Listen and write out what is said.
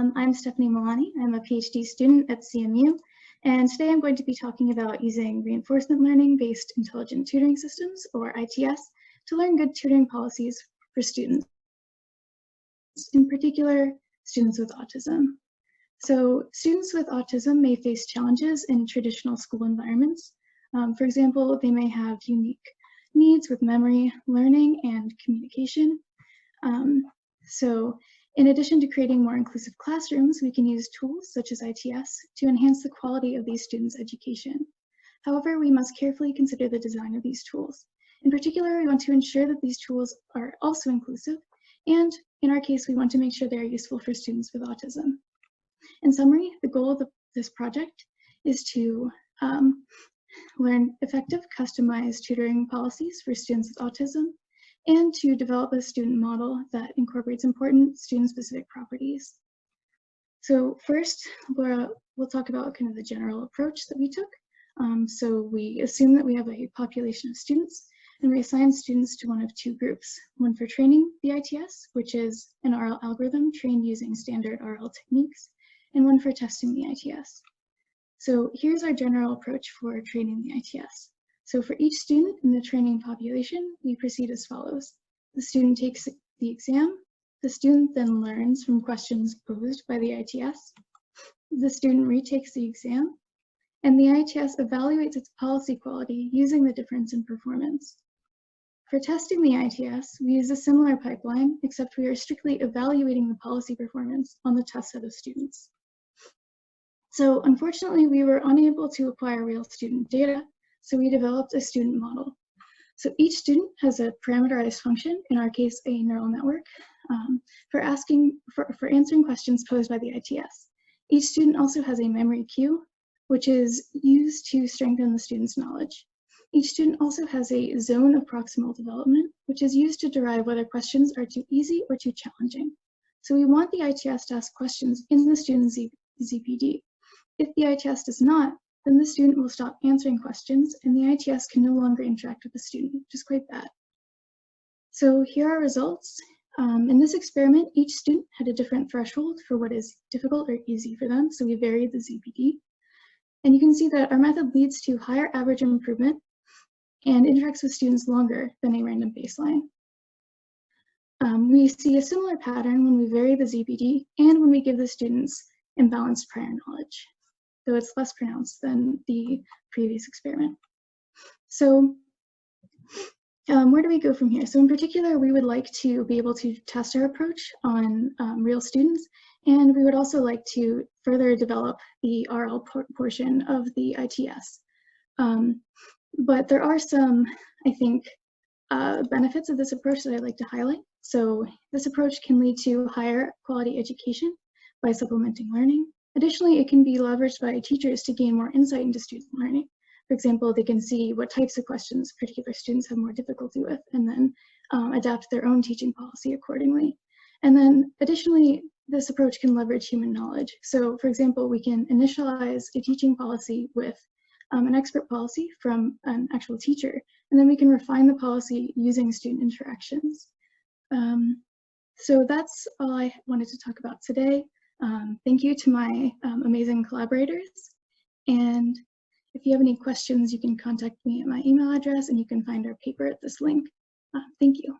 I'm Stephanie Milani. I'm a PhD student at CMU, and today I'm going to be talking about using reinforcement learning-based intelligent tutoring systems, or ITS, to learn good tutoring policies for students, in particular, students with autism. So students with autism may face challenges in traditional school environments. For example, they may have unique needs with memory, learning, and communication. So in addition to creating more inclusive classrooms, we can use tools such as ITS to enhance the quality of these students' education. However, we must carefully consider the design of these tools. In particular, we want to ensure that these tools are also inclusive, and in our case, we want to make sure they are useful for students with autism. In summary, the goal of this project is to learn effective, customized tutoring policies for students with autism, and to develop a student model that incorporates important student-specific properties. So first, we'll talk about kind of the general approach that we took. So we assume that we have a population of students, and we assign students to one of two groups, one for training the ITS, which is an RL algorithm trained using standard RL techniques, and one for testing the ITS. So here's our general approach for training the ITS. So for each student in the training population, we proceed as follows. The student takes the exam. The student then learns from questions posed by the ITS. The student retakes the exam, and the ITS evaluates its policy quality using the difference in performance. For testing the ITS, we use a similar pipeline, except we are strictly evaluating the policy performance on the test set of students. So unfortunately, we were unable to acquire real student data, so we developed a student model. So each student has a parameterized function, in our case, a neural network, for answering questions posed by the ITS. Each student also has a memory queue, which is used to strengthen the student's knowledge. Each student also has a zone of proximal development, which is used to derive whether questions are too easy or too challenging. So we want the ITS to ask questions in the student's ZPD. If the ITS does not, then the student will stop answering questions and the ITS can no longer interact with the student, which is quite bad. So here are results. In this experiment, each student had a different threshold for what is difficult or easy for them, so we varied the ZPD. And you can see that our method leads to higher average improvement and interacts with students longer than a random baseline. We see a similar pattern when we vary the ZPD and when we give the students imbalanced prior knowledge, though it's less pronounced than the previous experiment. So where do we go from here? So in particular, we would like to be able to test our approach on real students, and we would also like to further develop the RL portion of the ITS. But there are some, I think, benefits of this approach that I'd like to highlight. So this approach can lead to higher quality education by supplementing learning. Additionally, it can be leveraged by teachers to gain more insight into student learning. For example, they can see what types of questions particular students have more difficulty with and then adapt their own teaching policy accordingly. And then additionally, this approach can leverage human knowledge. So for example, we can initialize a teaching policy with an expert policy from an actual teacher, and then we can refine the policy using student interactions. So that's all I wanted to talk about today. Thank you to my amazing collaborators. And if you have any questions, you can contact me at my email address and you can find our paper at this link. Thank you.